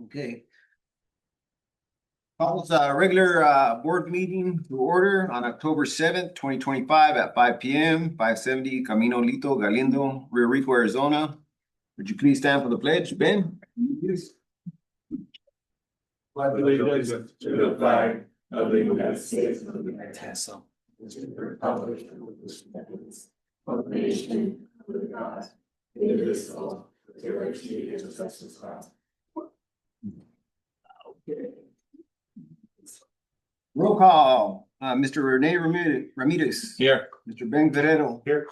Okay. Calls regular board meeting to order on October 7th, 2025 at 5 p.m., 570 Camino Lito Galindo, Rio Rico, Arizona. Would you please stand for the pledge, Ben? Please. Pledge allegiance to the flag of the United States of America, and to the republic for which it stands, one nation, under God, indivisible, with liberty and justice for all. Roll call, Mr. Rene Ramirez. Here. Mr. Ben Guerrero. Here.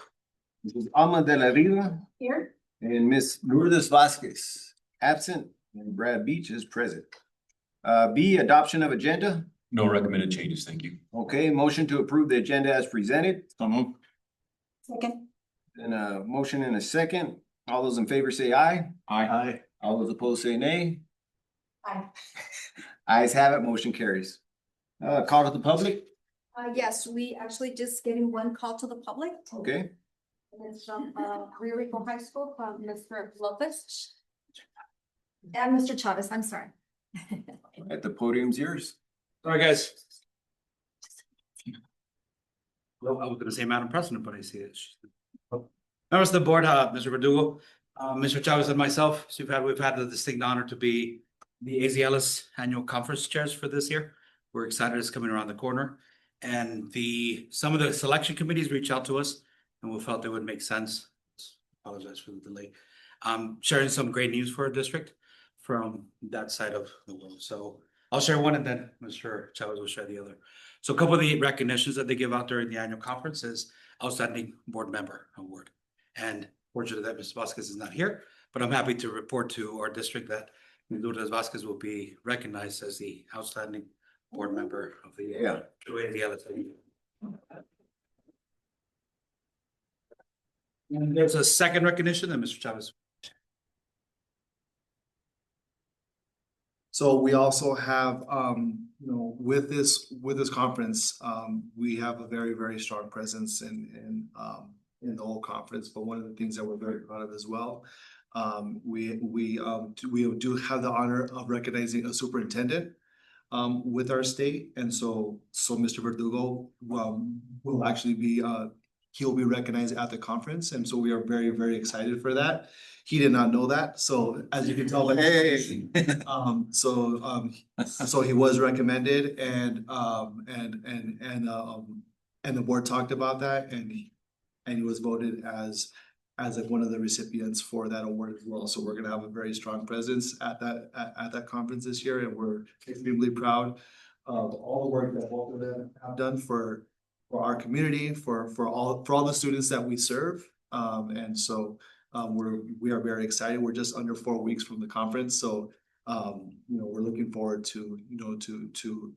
Mrs. Alma de la Riva. Here. And Ms. Lourdes Vasquez, absent, and Brad Beach is present. B, adoption of agenda. No recommended changes, thank you. Okay, motion to approve the agenda as presented. So moved. Second. And a motion and a second. All those in favor say aye. Aye. All those opposed say nay. Aye. Ayes have it, motion carries. Call to the public, Yes, we actually just getting one call to the public. okay? And it's from Rio Rico High School from Mr. Lopez. And Mr. Chavez, I'm sorry. At the podium's yours. Sorry, guys. Well, I was gonna say Madam President, but I see it. Members of the board, Mr. Verdugo, Mr. Chavez and myself, so we've had the distinct honor to be the AZLS annual conference chairs for this year. We're excited it's coming around the corner. And some of the selection committees reached out to us and we felt it would make sense. Apologize for the delay. Sharing some great news for our district from that side of the world. So I'll share one and then Mr. Chavez will share the other. So a couple of the recognitions that they give out during the annual conference is Outstanding Board Member Award. And fortunately that Ms. Vasquez is not here, but I'm happy to report to our district that Lourdes Vasquez will be recognized as the Outstanding Board Member of the year. And there's a second recognition that Mr. Chavez. So we also have, with this conference, we have a very, very strong presence in the whole conference. But one of the things that we're very proud of as well, we do have the honor of recognizing a superintendent with our state, and so Mr. Verdugo will actually be he'll be recognized at the conference, and so we are very, very excited for that. He did not know that, so as you can tell, so he was recommended, and the board talked about that, and he was voted as like one of the recipients for that award as well. So we're gonna have a very strong presence at that conference this year, and we're extremely proud of all the work that both of them have done for our community, for all the students that we serve. And so we are very excited. We're just under 4 weeks from the conference, so we're looking forward to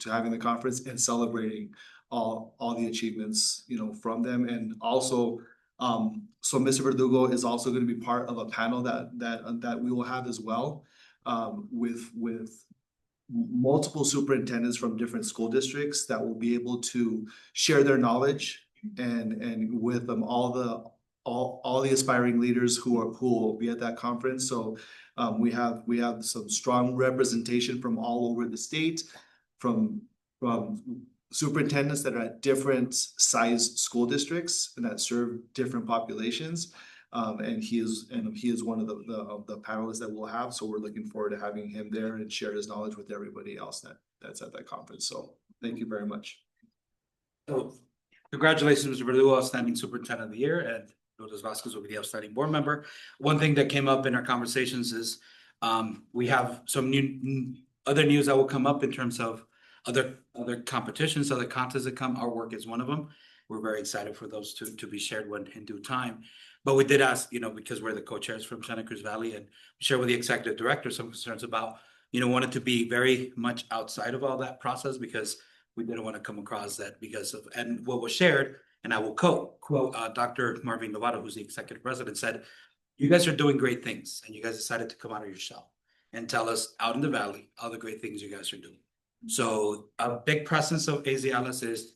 having the conference and celebrating all the achievements from them. And also so Mr. Verdugo is also going to be part of a panel that we will have as well, with multiple superintendents from different school districts that will be able to share their knowledge, and with them all the aspiring leaders who will be at that conference. So we have some strong representation from all over the state, from superintendents that are at different size school districts and that serve different populations. And he is one of the panelists that we'll have. So we're looking forward to having him there and share his knowledge with everybody else that's at that conference. So thank you very much. So congratulations, Mr. Verdugo, Outstanding Superintendent of the Year, and Lourdes Vasquez will be the Outstanding Board Member. One thing that came up in our conversations is we have some other news that will come up in terms of other competitions, other contests that come. Our work is one of them. We're very excited for those to be shared when in due time. But we did ask, because we're the co-chairs from Santa Cruz Valley, and share with the executive director some concerns about, wanted to be very much outside of all that process, because we didn't want to come across that and what was shared, and I will quote Dr. Marvin Lovato, who's the executive president, said, "You guys are doing great things, and you guys decided to come out of your shell and tell us out in the valley all the great things you guys are doing." So a big presence of AZLS is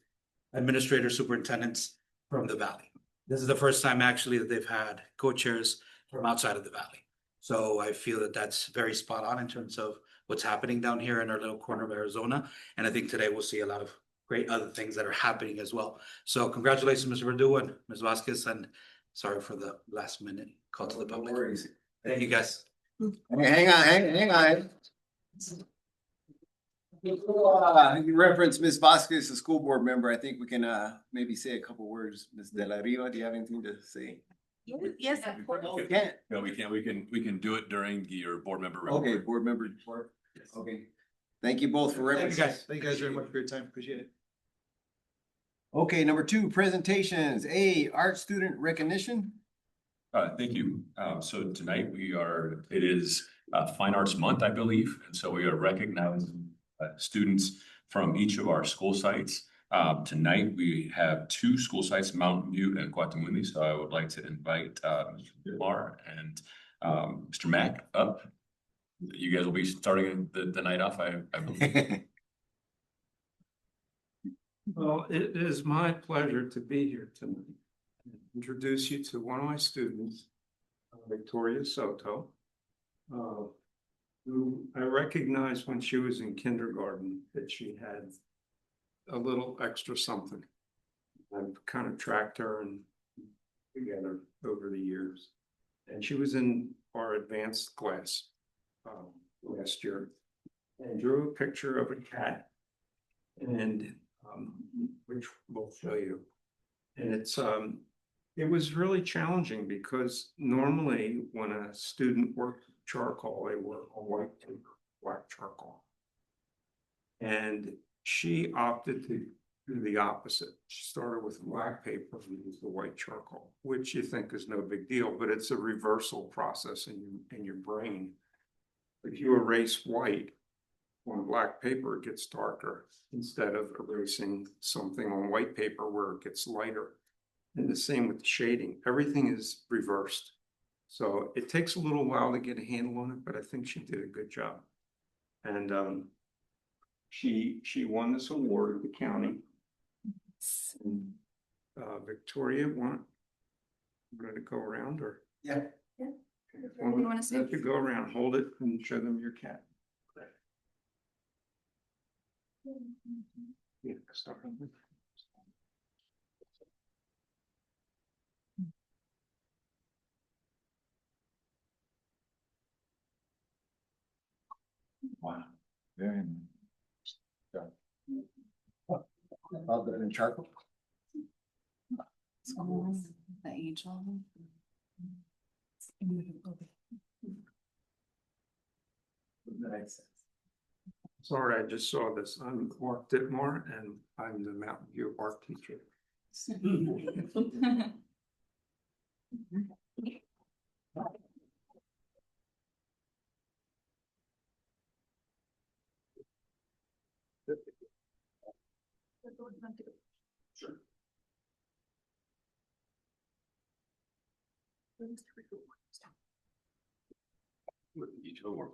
administrator superintendents from the valley. This is the first time actually that they've had co-chairs from outside of the valley. So I feel that that's very spot on in terms of what's happening down here in our little corner of Arizona. And I think today we'll see a lot of great other things that are happening as well. So congratulations, Mr. Verdugo and Ms. Vasquez, and sorry for the last minute call to the No public. worries. Thank you, guys. Hang on, hang on. You referenced Ms. Vasquez, a school board member. I think we can maybe say a couple words. Ms. De La Riva, do you have anything to say? Yes, of course. No, we can't. No, we can't. We can do it during your board member. Okay, report. board member report. Okay. Thank you both for Thank you, referencing. guys. Thank you guys very much for your time. Appreciate it. Okay, number 2, presentations. A, art student recognition. Thank you. So tonight it is Fine Arts Month, I believe, and so we are recognizing students from each of our school sites. Tonight, we have 2 school sites, Mountain View and Guatemala. So I would like to invite Mr. Villar and Mr. Mack up. You guys will be starting the night off, I believe. Well, it is my pleasure to be here tonight. Introduce you to one of my students, Victoria Soto, who I recognized when she was in kindergarten that she had a little extra something. I've kind of tracked her and together over the years. And she was in our advanced class last year and drew a picture of a cat, and which we'll show you. And it was really challenging because normally when a student worked with charcoal, they work on white paper, black charcoal. And she opted to do the opposite. She started with black paper and used the white charcoal, which you think is no big deal, but it's a reversal process in your brain. If you erase white on black paper, it gets darker instead of erasing something on white paper where it gets lighter. And the same with the shading. Everything is reversed. So it takes a little while to get a handle on it, but I think she did a good job. And she won this award at the county. And, Victoria, want to go around or? Yeah. You wanna say? Let you go around, hold it and show them your cat. Yeah, start on it. Wow. Very nice. All done in charcoal? The angel. Nice. Sorry, I just saw this. I'm Mark Ditmar and I'm the Mountain View art teacher. Each of them.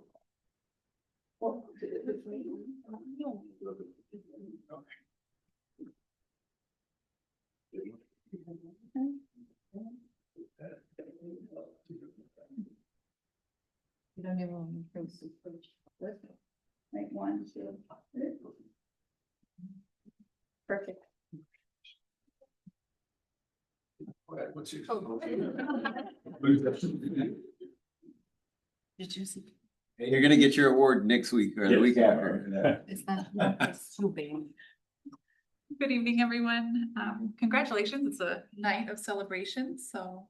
You don't even want to prove super. Like 1, 2. Perfect. What's your? Did you see? Hey, you're gonna get your award next week or the week after. It's not, it's too big. Good evening, everyone. Congratulations. It's a night of celebration. So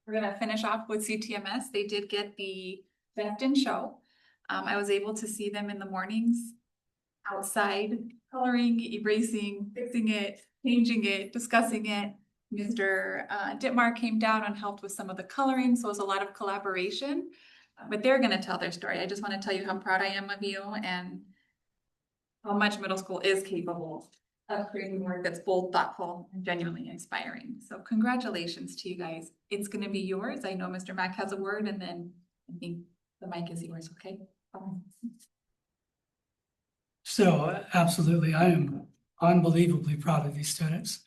we're gonna finish off with CTMS. They did get the Best in Show. I was able to see them in the mornings outside, coloring, erasing, fixing it, changing it, discussing it. Mr. Ditmar came down and helped with some of the coloring, so it was a lot of collaboration. But they're gonna tell their story. I just want to tell you how proud I am of you and how much middle school is capable of creating work that's bold, thoughtful, and genuinely inspiring. So congratulations to you guys. It's gonna be yours. I know Mr. Mack has a word, and then I think the mic is yours, okay? So absolutely, I am unbelievably proud of these students.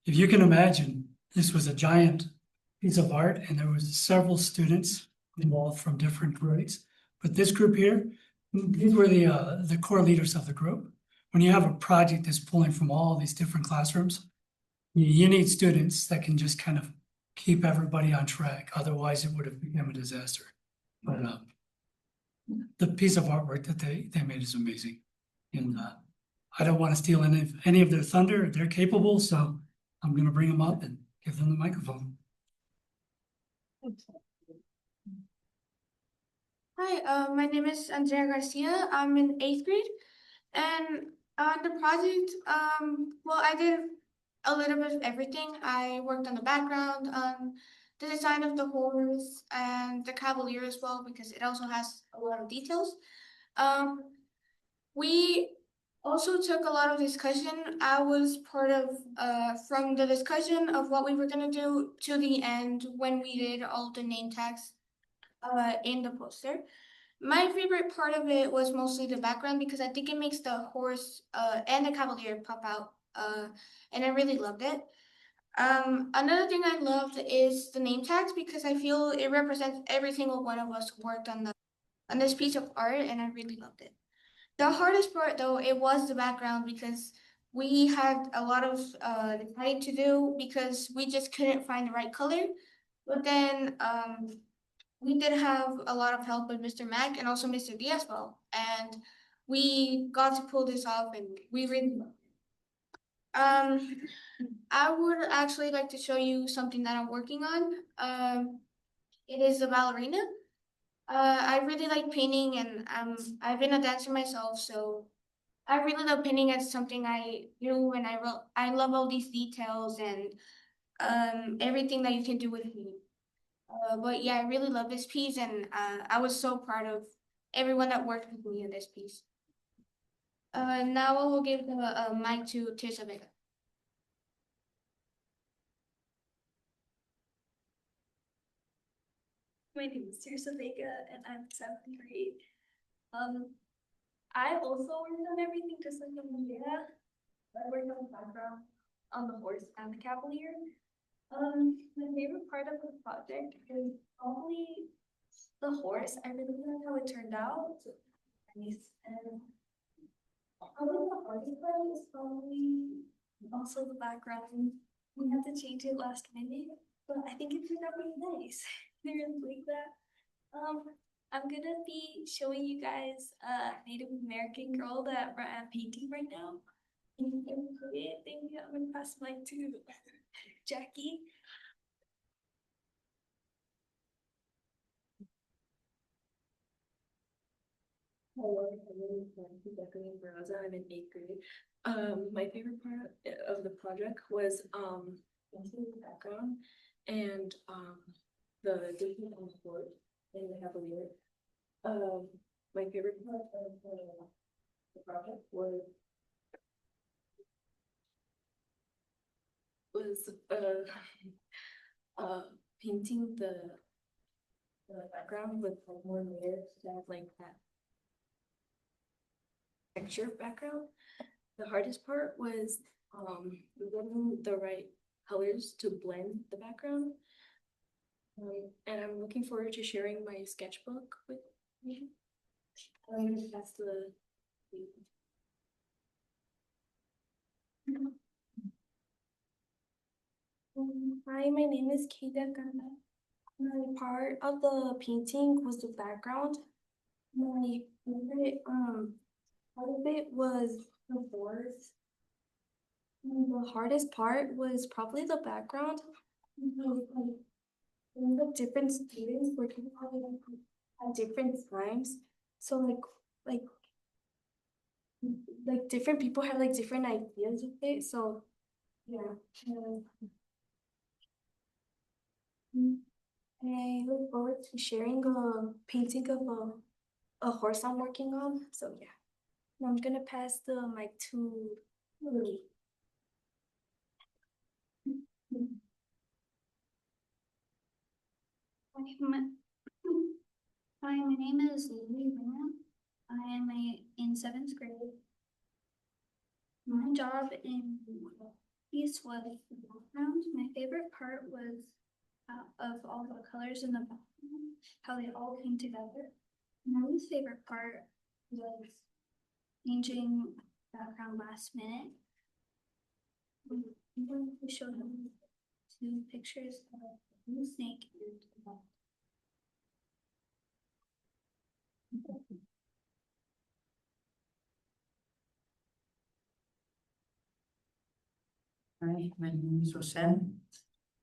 If you can imagine, this was a giant piece of art and there was several students involved from different grades. But this group here, these were the core leaders of the group. When you have a project that's pulling from all these different classrooms, you need students that can just kind of keep everybody on track. Otherwise, it would have become a disaster. But the piece of artwork that they made is amazing. And I don't want to steal any of their thunder. They're capable, so I'm gonna bring them up and give them the microphone. Hi, my name is Andrea Garcia. I'm in 8th grade. And on the project, well, I did a little bit of everything. I worked on the background, on the design of the horse and the cavalier as well, because it also has a lot of details. We also took a lot of discussion. I was part of, from the discussion of what we were gonna do to the end when we did all the name tags in the poster. My favorite part of it was mostly the background because I think it makes the horse and the cavalier pop out, and I really loved it. Another thing I loved is the name tags because I feel it represents every single one of us who worked on this piece of art, and I really loved it. The hardest part though, it was the background because we had a lot of deciding to do because we just couldn't find the right color. But then we did have a lot of help with Mr. Mack and also Mr. Diazbal, and we got to pull this off and we really loved it. I would actually like to show you something that I'm working on. It is a ballerina. I really like painting and I've been a dancer myself, so I really love painting. It's something I do and I love all these details and everything that you can do with painting. But yeah, I really love this piece and I was so proud of everyone that worked with me on this piece. Now I will give the mic to Tirsa Vega. My name is Tirsa Vega and I'm 7th grade. I also worked on everything just like Andrea. I worked on the background, on the horse and the cavalier. My favorite part of the project is probably the horse. I really like how it turned out. And probably the hardest part is probably also the background. We had to change it last minute, but I think it turned out really nice. I really like that. I'm gonna be showing you guys a Native American girl that I'm painting right now. Thank you. I'm gonna pass the mic to Jackie. Hello, I'm in 8th grade. My favorite part of the project was the background and the different on the board and the cavalier. My favorite part of the project was painting the background with like more layers to have like that texture background. The hardest part was getting the right colors to blend the background. And I'm looking forward to sharing my sketchbook with you. That's the Hi, my name is Keita Gana. My part of the painting was the background. My favorite part of it was the horse. The hardest part was probably the background. The different students working on it at different times. So like different people have like different ideas of it. So yeah. I look forward to sharing a painting of a horse I'm working on. So yeah. Now I'm gonna pass the mic to Lily. Hi, my name is Lily Luna. I am in 7th grade. My job in piece was the background. My favorite part was of all the colors in the background, how they all came together. My least favorite part was changing background last minute. We showed them two pictures of a snake and Hi, my name is Roseanne.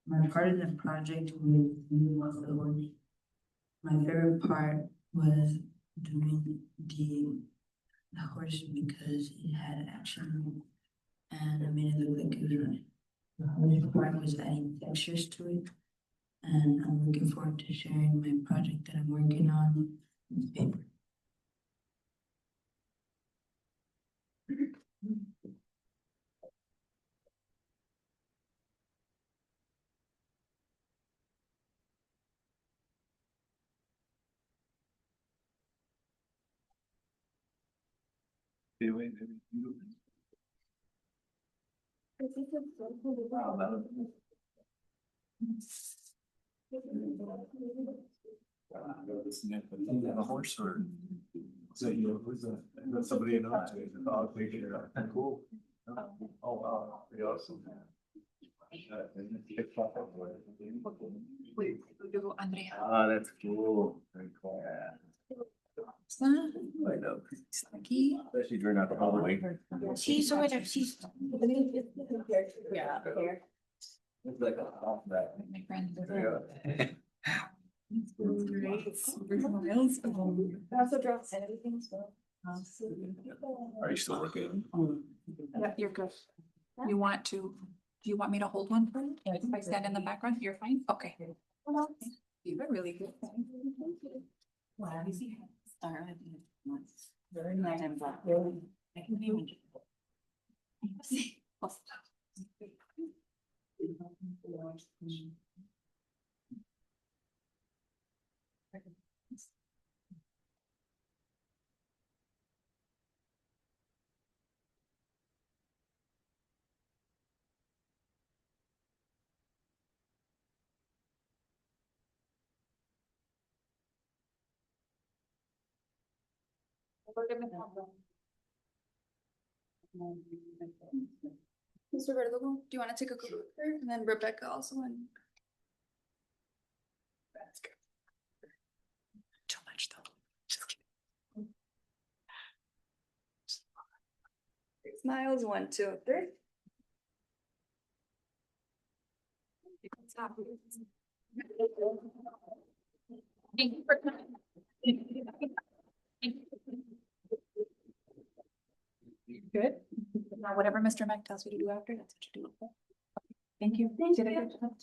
My part in the project with you was the only. My favorite part was doing the horse because it had action and I made it look like it was running. The hardest part was adding textures to it. And I'm looking forward to sharing my project that I'm working on with paper. A horse or? Is that you, who's that? Is that somebody you know? Oh, making it up. Cool. Oh, wow, pretty awesome. Andrea. Ah, that's cool. Very cool. I know. Aquí. Especially during that hallway. She's over there, she's. Yeah. It's like off that. My friend. Yeah. Great. Super smiles. Also draws everything as well. Are you still working? Yeah, you're good. Do you want me to hold one for you? If I stand in the background, you're fine? Okay. You were really good. Wow. Very nice. I can be. Mr. Verdugo, do you want to take a quick picture? And then Rebecca also and. That's good. Too much though. Just kidding. Smiles, 1, 2, 3. Thank you for coming. Good. Now, whatever Mr. Mack tells you to do after, that's what you do. Thank you. Did a good job.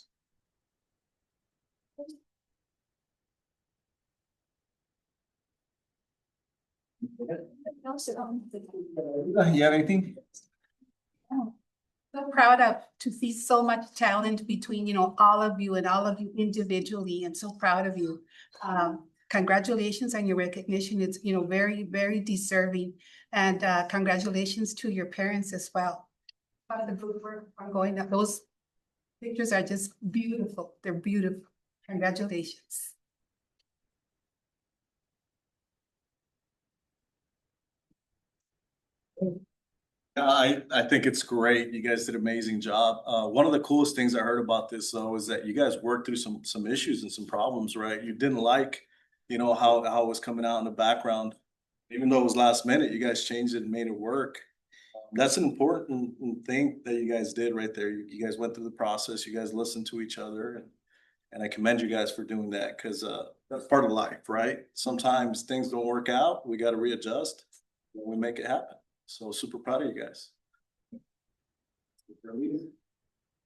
You have anything? So proud to see so much talent between, you know, all of you and all of you individually, and so proud of you. Congratulations on your recognition. It's, you know, very, very deserving. And congratulations to your parents as well. Part of the group work ongoing, those pictures are just beautiful. They're beautiful. Congratulations. I think it's great. You guys did an amazing job. One of the coolest things I heard about this though is that you guys worked through some issues and some problems, right? You didn't like, you know, how it was coming out in the background. Even though it was last minute, you guys changed it and made it work. That's an important thing that you guys did right there. You guys went through the process, you guys listened to each other and I commend you guys for doing that because that's part of life, right? Sometimes things don't work out. We got to readjust and we make it happen. So super proud of you guys.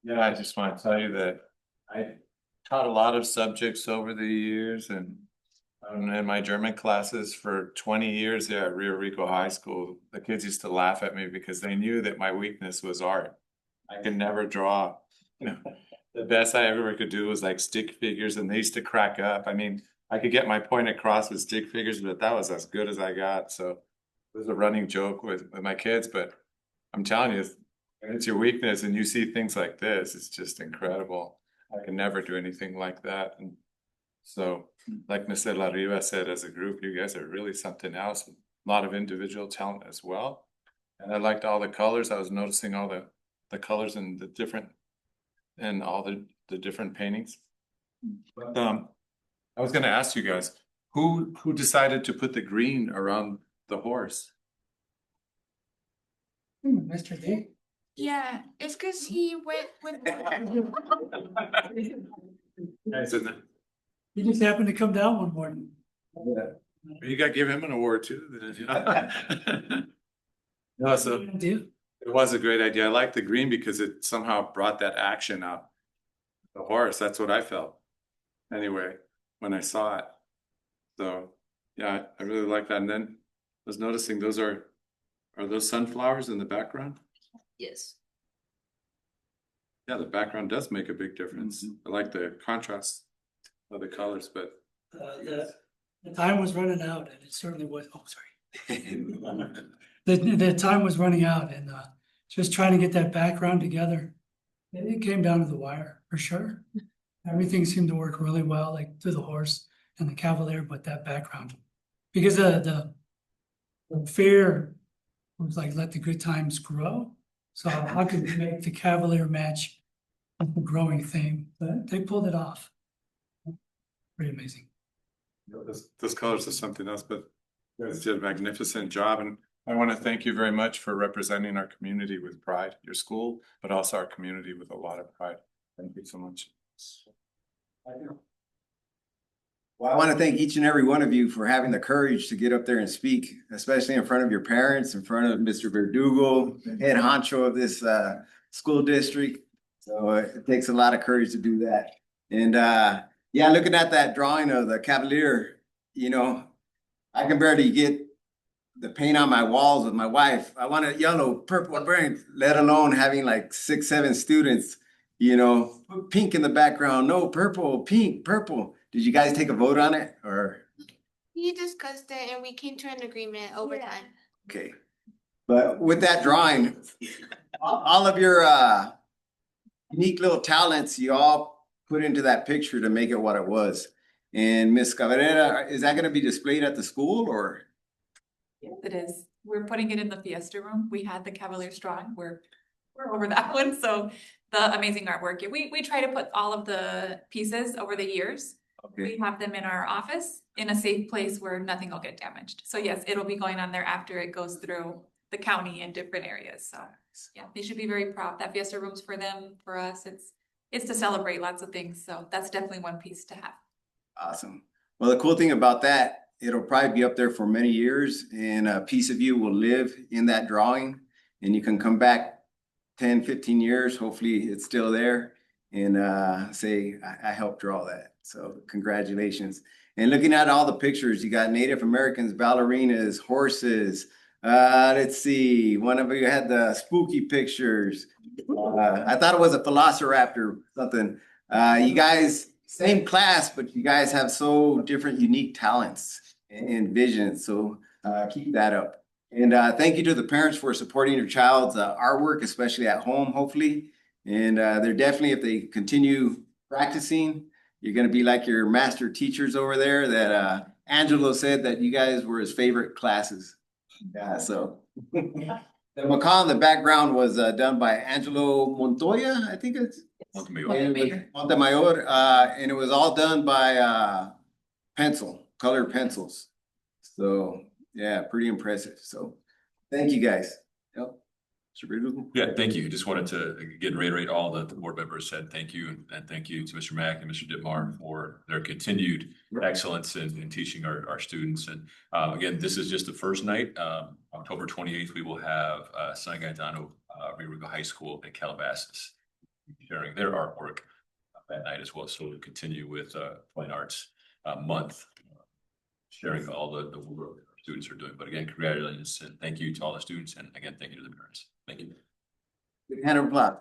Yeah, I just want to tell you that I taught a lot of subjects over the years and in my German classes for 20 years there at Rio Rico High School, the kids used to laugh at me because they knew that my weakness was art. I could never draw. You know, the best I ever could do was like stick figures and they used to crack up. I mean, I could get my point across with stick figures, but that was as good as I got. So it was a running joke with my kids, but I'm telling you, it's your weakness and you see things like this, it's just incredible. I can never do anything like that. And so, like Mr. La Riva said, as a group, you guys are really something else. A lot of individual talent as well. And I liked all the colors. I was noticing all the colors and the different and all the different paintings. But I was gonna ask you guys, who decided to put the green around the horse? Mr. D. Yeah, it's cause he went with. Guys, isn't it? He just happened to come down one morning. You gotta give him an award too. No, so Idea. it was a great idea. I like the green because it somehow brought that action up. The horse, that's what I felt. Anyway, when I saw it. So, yeah, I really like that. And then I was noticing are those sunflowers in the background? Yes. Yeah, the background does make a big difference. I like the contrast of the colors, but The time was running out and it certainly was, oh, sorry. The time was running out and just trying to get that background together. It came down to the wire for sure. Everything seemed to work really well, like through the horse and the cavalier, but that background. Because the fear was like, let the good times grow. So how could we make the cavalier match with the growing theme? But they pulled it off. Pretty amazing. those colors are something else, but you guys did a magnificent job. And I want to thank you very much for representing our community with pride, your school, but also our community with a lot of pride. Thank you so much. Well, I want to thank each and every one of you for having the courage to get up there and speak, especially in front of your parents, in front of Mr. Verdugo, the head honcho of this school district. So it takes a lot of courage to do that. And yeah, looking at that drawing of the Cavalier, you know, I can barely get the paint on my walls with my wife. I want it yellow, purple, burnt, let alone having like 6, 7 students, you know, put pink in the background. No, purple, pink, purple. Did you guys take a vote on it or? We discussed it and we came to an agreement over Yeah. time. Okay. But with that drawing, all of your unique little talents, you all put into that picture to make it what it was. And Miss Cabrera, is that gonna be displayed at the school or? Yes, it is. We're putting it in the Fiesta Room. We had the Cavalier Strong. We're over that one. So the amazing artwork. Yeah, we try to put all of the pieces over the years. Okay, We have them in our office in a safe place where nothing will get damaged. So yes, it'll be going on there after it goes through the county in different areas. So yeah, they should be very proud. That Fiesta Room's for them, for us. It's to celebrate lots of things. So that's definitely one piece to have. awesome. Well, the cool thing about that, it'll probably be up there for many years and a piece of you will live in that drawing. And you can come back 10, 15 years, hopefully it's still there and say, I helped draw that. So congratulations. And looking at all the pictures, you got Native Americans, ballerinas, horses. Let's see, one of you had the spooky pictures. I thought it was a velociraptor, something. You guys, same class, but you guys have so different, unique talents and visions. So keep that up. And thank you to the parents for supporting your child's artwork, especially at home, hopefully. And they're definitely, if they continue practicing, you're gonna be like your master teachers over there that Angelo said that you guys were his favorite classes. Yeah, so. The macaw in the background was done by Angelo Montoya, I think it's. Montemayor. Montemayor, and it was all done by colored pencils. So, yeah, pretty impressive. So, thank you guys. Yep. Mr. Verdugo? Yeah, thank you. Just wanted to again reiterate all that the board members said. Thank you. And thank you to Mr. Mack and Mr. Ditmar for their continued excellence in teaching our students. And again, this is just the first night. October 28th, we will have San Gaetano Rio Rico High School in Calabasas sharing their artwork that night as well. So we'll continue with Fine Arts Month, sharing all the work that our students are doing. But again, congratulations and thank you to all the students. And again, thank you to the parents. Thank you. Big hand of applause.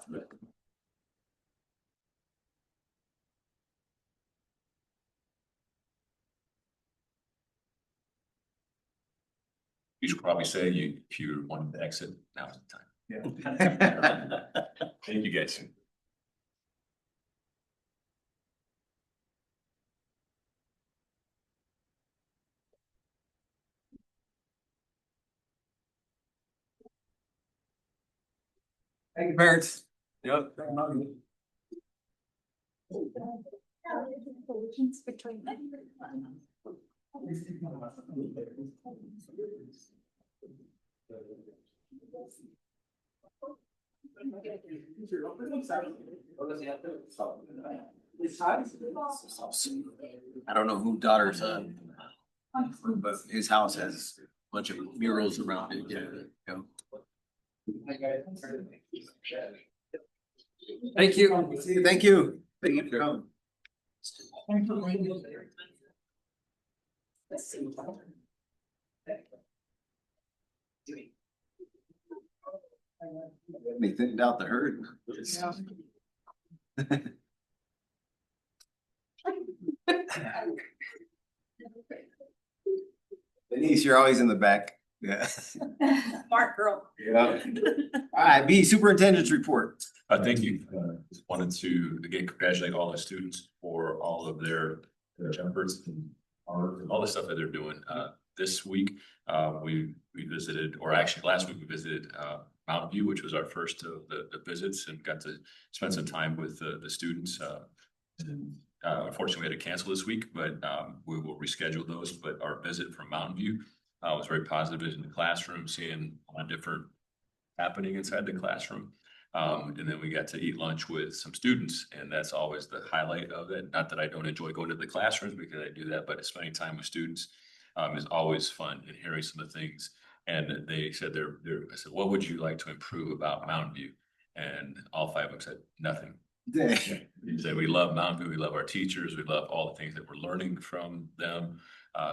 You should probably say if you wanted to exit, now's the time. Yeah. Thank you guys. Thank you, parents. Yep. I don't know who daughter's but his house has a bunch of murals around it. Yeah. Thank you. Thank you. Thank you for coming. They thinned out the herd. Denise, you're always in the back. Yeah. Smart girl. Yeah. All right, B, superintendent's report. Thank you. Just wanted to again congratulate all the students for all of their efforts and all the stuff that they're doing. This week, we visited, or actually last week we visited Mountain View, which was our first of the visits, and got to spend some time with the students. Unfortunately, we had to cancel this week, but we will reschedule those. But our visit from Mountain View was very positive in the classroom, seeing a lot of different happening inside the classroom. And then we got to eat lunch with some students, and that's always the highlight of it. Not that I don't enjoy going to the classrooms because I do that, but spending time with students is always fun, and hearing some of the things. And they said I said, what would you like to improve about Mountain View? And all five of them said, nothing. They said, we love Mountain View, we love our teachers, we love all the things that we're learning from them.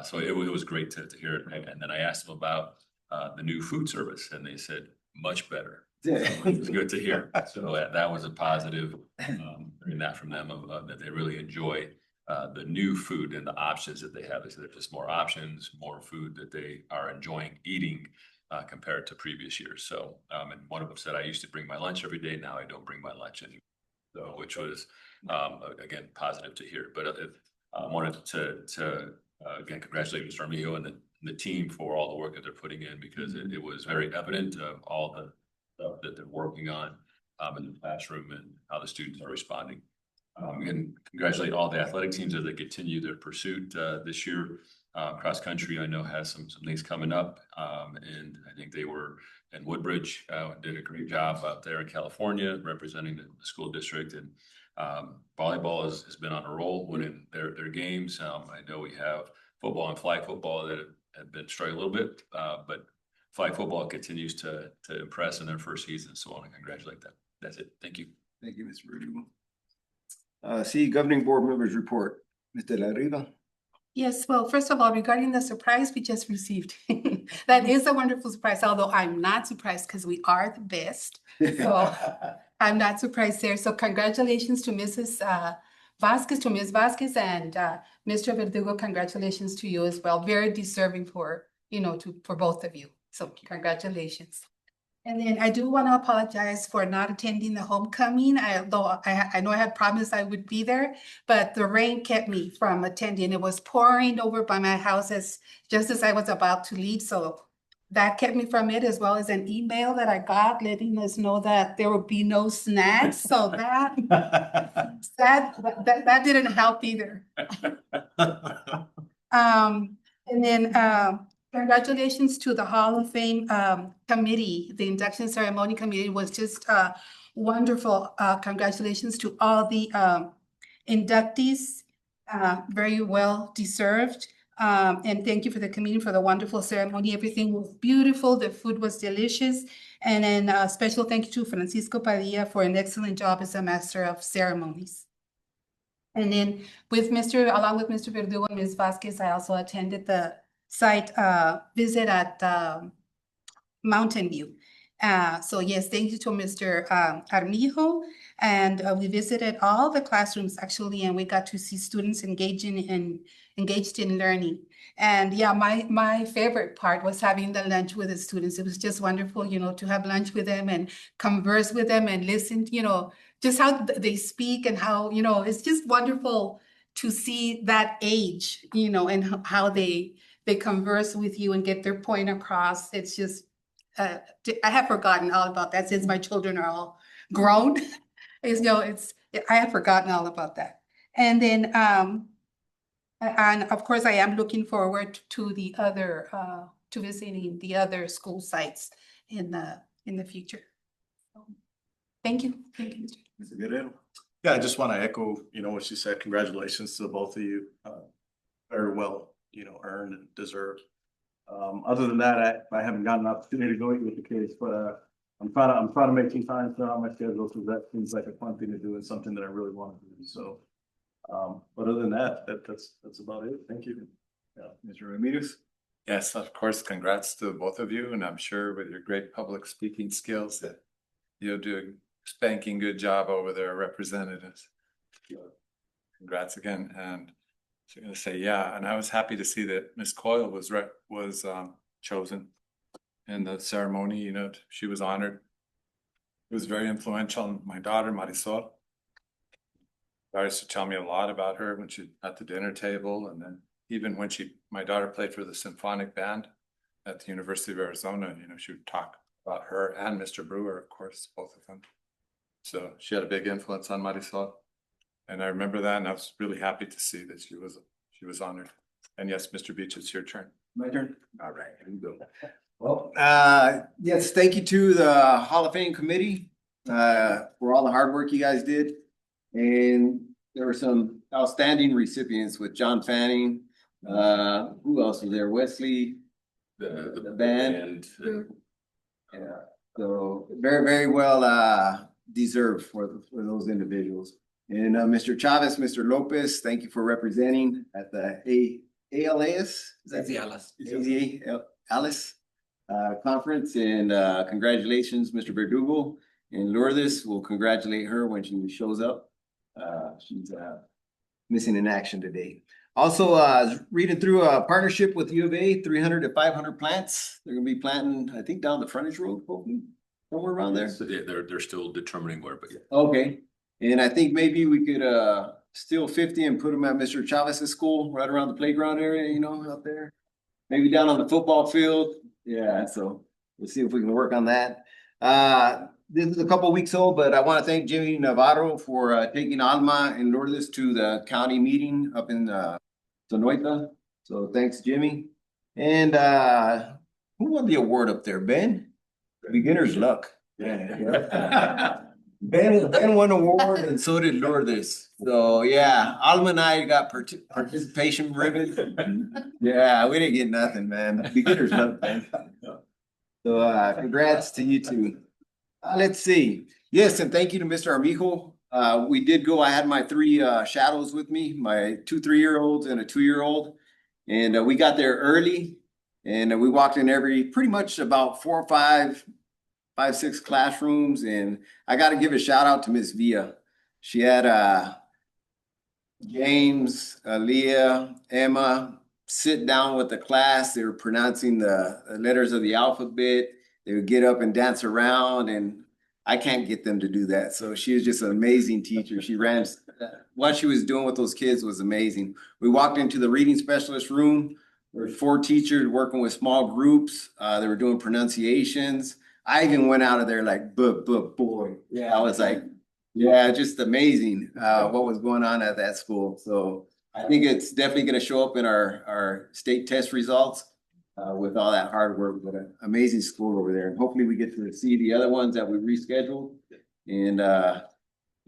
So it was great to hear it. And then I asked them about the new food service, and they said, much better. So it was good to hear. So that was a positive, hearing that from them, that they really enjoy the new food and the options that they have. They said there's just more options, more food that they are enjoying eating compared to previous years. So, and one of them said, I used to bring my lunch every day. Now I don't bring my lunch anymore. So, which was, again, positive to hear. But I wanted to again, congratulate Mr. Armijo and the team for all the work that they're putting in, because it was very evident of all the stuff that they're working on in the classroom and how the students are responding. And congratulate all the athletic teams as they continue their pursuit this year. Cross country, I know, has some things coming up, and I think they were in Woodbridge, did a great job out there in California representing the school district. And volleyball has been on a roll, winning their games. I know we have football and flag football that have been struggling a little bit, but flag football continues to impress in their first season. So I want to congratulate them. That's it. Thank you. Thank you, Mr. Verdugo. C, governing board members report. Mr. La Riva. Yes, well, first of all, regarding the surprise we just received, that is a wonderful surprise, although I'm not surprised because we are the best. So I'm not surprised there. So congratulations to Mrs. Vasquez, to Ms. Vasquez, and Mr. Verdugo, congratulations to you as well. Very deserving for both of you. So congratulations. And then I do want to apologize for not attending the homecoming. Although I know I had promised I would be there, but the rain kept me from attending. It was pouring over by my house just as I was about to leave. So that kept me from it, as well as an email that I got letting us know that there would be no snacks. So that didn't help either. And then congratulations to the Hall of Fame committee. The induction ceremony committee was just wonderful. Congratulations to all the inductees, very well deserved. And thank you for the committee for the wonderful ceremony. Everything was beautiful. The food was delicious. And then a special thank you to Francisco Padilla for an excellent job as a master of ceremonies. And then along with Mr. Verdugo and Ms. Vasquez, I also attended the site visit at Mountain View. So yes, thank you to Mr. Armijo. And we visited all the classrooms actually, and we got to see students engaged in learning. And yeah, my favorite part was having the lunch with the students. It was just wonderful, to have lunch with them and converse with them and listen, just how they speak and how, it's just wonderful to see that age, and how they converse with you and get their point across. It's just I have forgotten all about that since my children are all grown. I have forgotten all about that. And then, and of course, I am looking forward to the other, to visiting the other school sites in the future. Thank you. Thank you. Mr. Guerrero. Yeah, I just want to echo, what she said. Congratulations to both of you. Very well, earned and deserved. Other than that, I haven't gotten an opportunity to go eat with the kids, but I'm trying to make some time throughout my schedule, so that seems like a fun thing to do and something that I really want to do. So, but other than that, that's about it. Thank you. Yeah, Mr. Ramirez. Yes, of course, congrats to both of you, and I'm sure with your great public speaking skills that you'll do a spanking good job over there, representatives. Congrats again, and I was gonna say, yeah, and I was happy to see that Miss Coyle was chosen in the ceremony. She was honored. It was very influential on my daughter, Marisol. She used to tell me a lot about her when she at the dinner table, and then even when my daughter played for the symphonic band at the University of Arizona, she would talk about her and Mr. Brewer, of course, both of them. So she had a big influence on Marisol. And I remember that, and I was really happy to see that she was honored. And yes, Mr. Beach, it's your turn. My turn? All right, here we go. Well, yes, thank you to the Hall of Fame committee for all the hard work you guys did. And there were some outstanding recipients with John Fanning. Who else was there? Wesley, the band. Yeah, so very, very well deserved for those individuals. And Mr. Chavez, Mr. Lopez, thank you for representing at the ALAS. Is that ALAS conference, and congratulations, Mr. Verdugo. And Lourdes, we'll congratulate her when she shows up. She's missing in action today. Also, reading through a partnership with U of A, 300 to 500 plants. They're gonna be planting, I think, down the frontage road, hopefully, somewhere around there. So they're still determining where, but yeah. Okay, and I think maybe we could steal 50 and put them at Mr. Chavez's school, right around the playground area, out there. Maybe down on the football field. Yeah, so we'll see if we can work on that. This is a couple weeks old, but I want to thank Jimmy Navarro for taking Alma and Lourdes to the county meeting up in Sonoita. So thanks, Jimmy. And who won the award up there? Ben? Beginner's luck. Yeah. Ben won an award, and so did Lourdes. So yeah, Alma and I got participation ribbon. Yeah, we didn't get nothing, man. Beginner's luck, man. So congrats to you two. Let's see. Yes, and thank you to Mr. Armijo. We did go. I had my 3 shadows with me, my 2 3-year-olds and a 2-year-old, and we got there early, and we walked in pretty much about 4 or 5, 6 classrooms, and I got to give a shout out to Miss Villa. She had James, Aaliyah, Emma sit down with the class. They were pronouncing the letters of the alphabet. They would get up and dance around, and I can't get them to do that. So she was just an amazing teacher. She ran, what she was doing with those kids was amazing. We walked into the reading specialist room. There were 4 teachers working with small groups. They were doing pronunciations. I even went out of there like, boy. Yeah, I was like, yeah, just amazing what was going on at that school. So I think it's definitely going to show up in our state test results. With all that hard work, but an amazing school over there. And hopefully we get to see the other ones that we rescheduled. And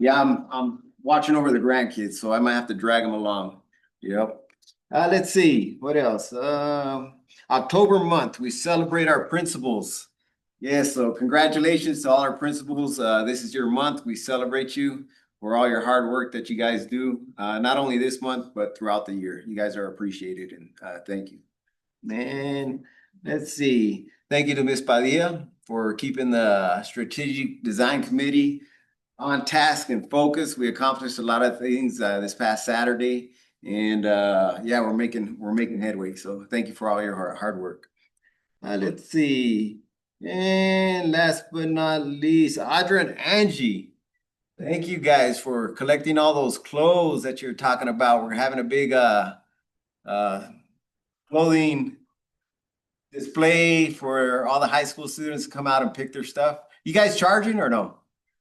yeah, I'm watching over the grandkids, so I might have to drag them along. Yep. Let's see, what else? October month, we celebrate our principals. Yes, so congratulations to all our principals. This is your month. We celebrate you for all your hard work that you guys do, not only this month, but throughout the year. You guys are appreciated, and thank you. And let's see. Thank you to Ms. Padilla for keeping the strategic design committee on task and focus. We accomplished a lot of things this past Saturday, and yeah, we're making headway. So thank you for all your hard work. Let's see. And last but not least, Audra and Angie. Thank you guys for collecting all those clothes that you're talking about. We're having a big clothing display for all the high school students to come out and pick their stuff. You guys charging or no?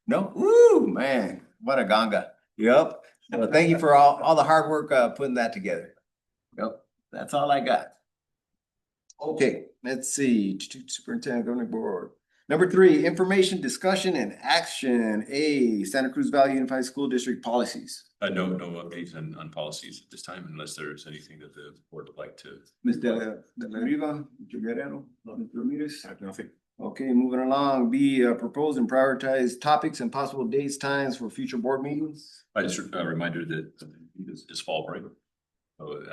No? Ooh, man, what a ganga. Yep. Well, thank you for all the hard work putting that together. Yep, that's all I got. Okay, let's see. Superintendent Governing Board. Number 3, information, discussion, and action. A, Santa Cruz Valley Unified School District policies. No updates on policies at this time unless there's anything that the board would like to. Ms. De La Riva, Mr. Guerrero, Mr. Ramirez. Nothing. Okay, moving along. B, propose and prioritize topics and possible dates, times for future board meetings. I just a reminder that it's fall break. So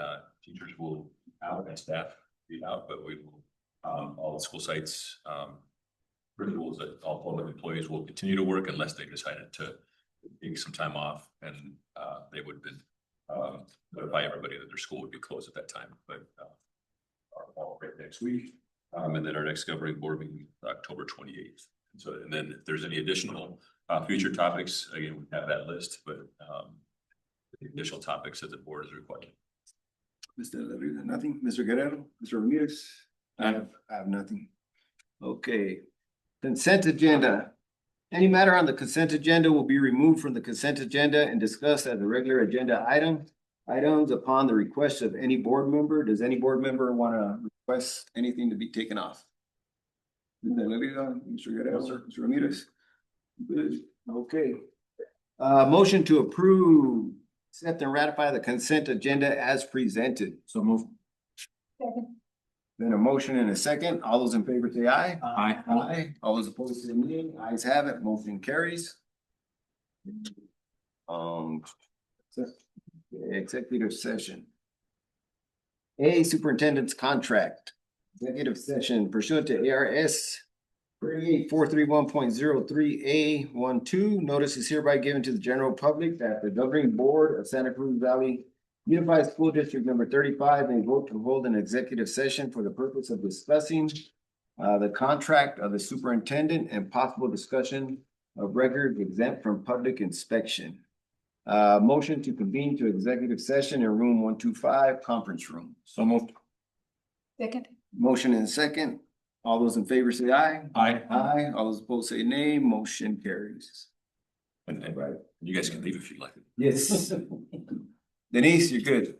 teachers will be out and staff be out, but we will all the school sites principals that all public employees will continue to work unless they decided to take some time off, and they would have been notify everybody that their school would be closed at that time. But our fall break next week, and then our next governing board meeting October 28th. So, and then if there's any additional future topics, again, we have that list, but the additional topics that the board is requiring. Mr. La Riva, nothing. Mr. Guerrero, Mr. Ramirez. I have nothing. Okay. Consent agenda. Any matter on the consent agenda will be removed from the consent agenda and discussed as a regular agenda item. Items upon the request of any board member. Does any board member want to request anything to be taken off? Mr. La Riva, Mr. Guerrero, Mr. Ramirez. Good. Okay. Motion to approve, accept and ratify the consent agenda as presented. So move. Then a motion and a second. All those in favor say aye. Aye. Aye. All those opposed say nay. Ayes have it. Motion carries. Executive session. A, superintendent's contract. Executive session pursuant to ARS 38431.03A12. Notice is hereby given to the general public that the governing board of Santa Cruz Valley Unified School District number 35 may vote to hold an executive session for the purpose of discussing the contract of the superintendent and possible discussion of records exempt from public inspection. Motion to convene to executive session in room 125, conference room. So moved. Second. Motion and second. All those in favor say aye. Aye. Aye. All those opposed say nay. Motion carries. And you guys can leave if you'd like. Yes. Denise, you're good.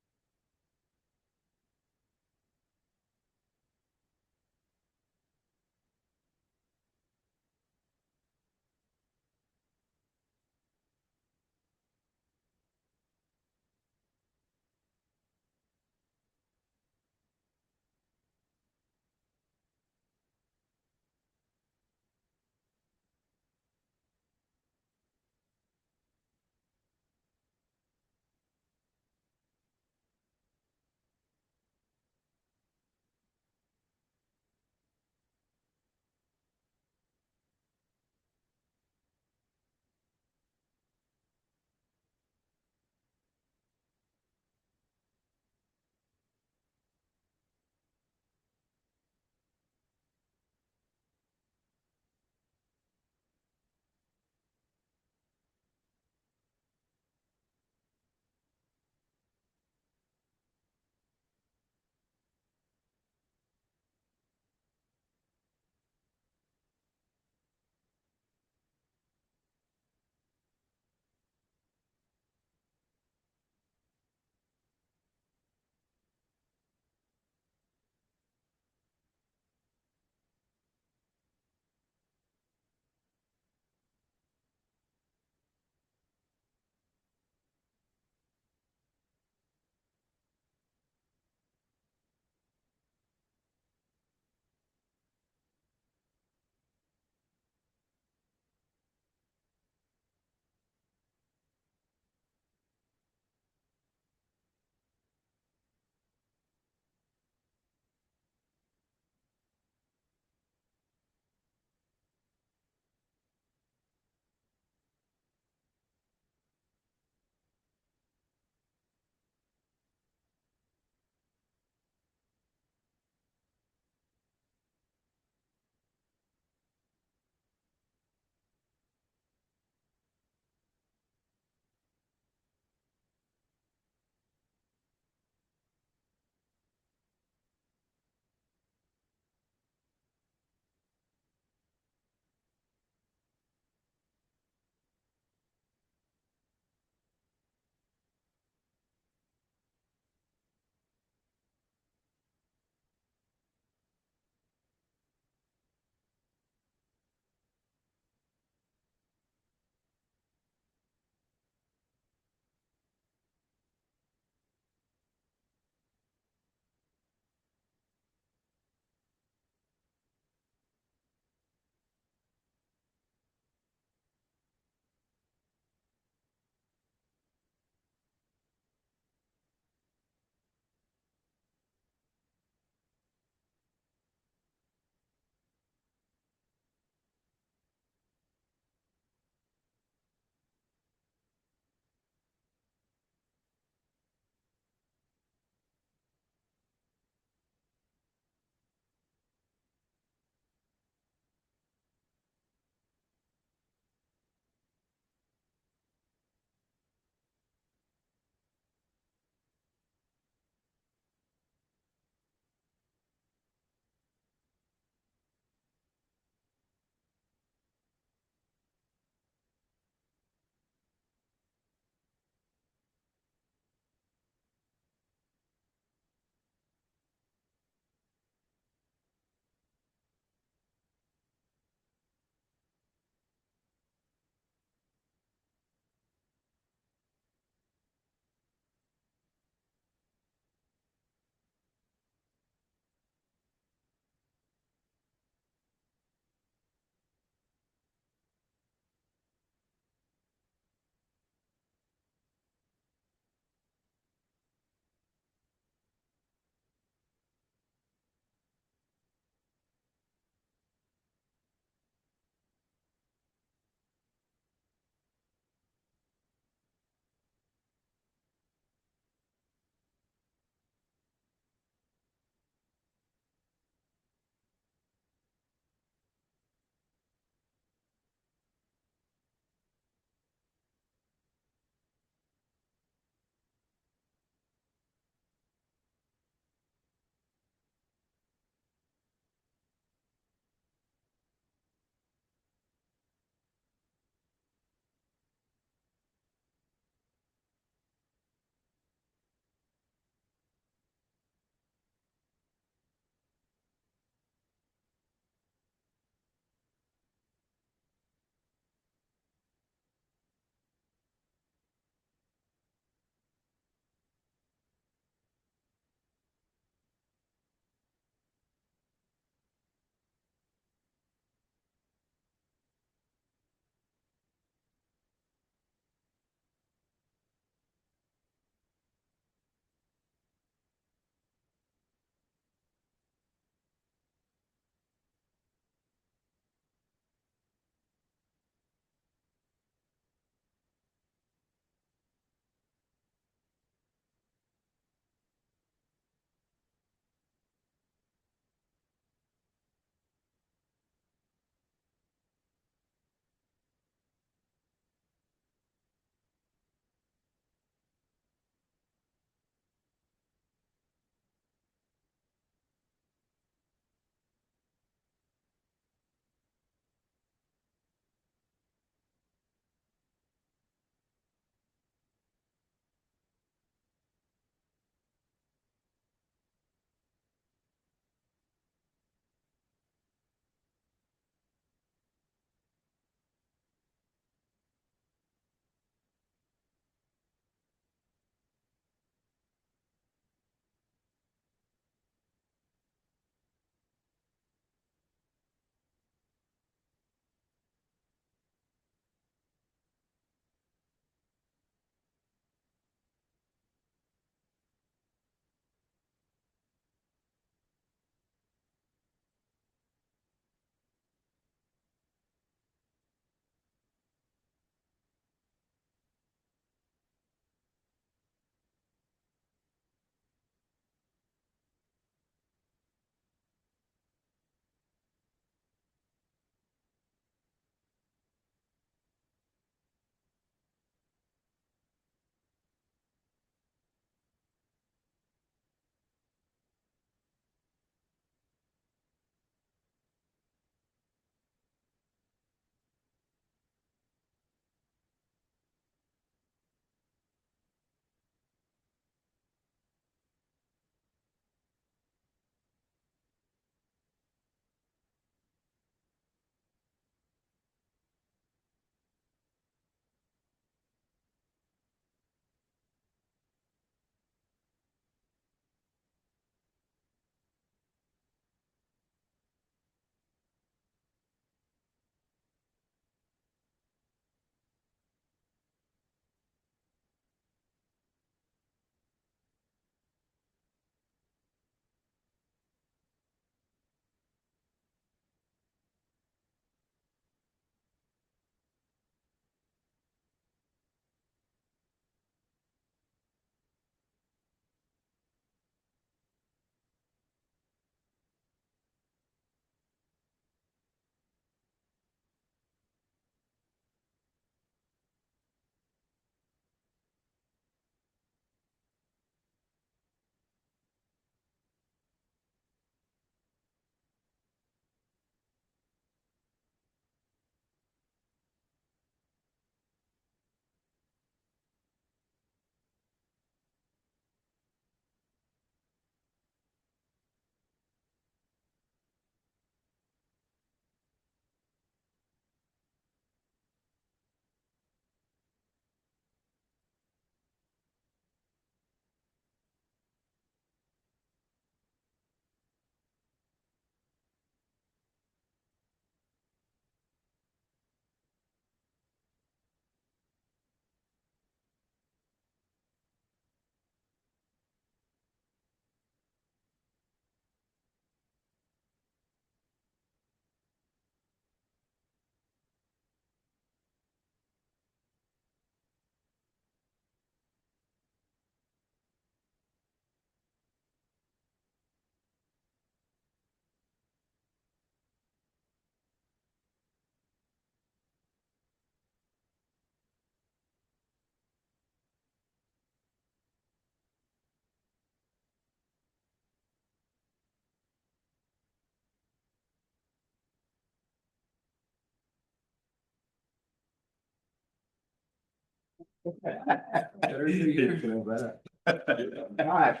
Alright.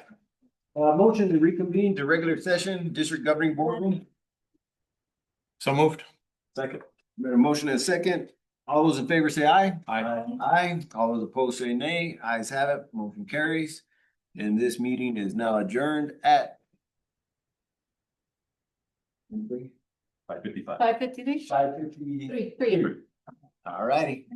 Motion to reconvene to regular session, district governing board meeting. So moved. Second. Got a motion and a second. All those in favor say aye. Aye. Aye. All those opposed say nay. Ayes have it. Motion carries. And this meeting is now adjourned at 5:55. 5:53? 5:53. Three. All righty.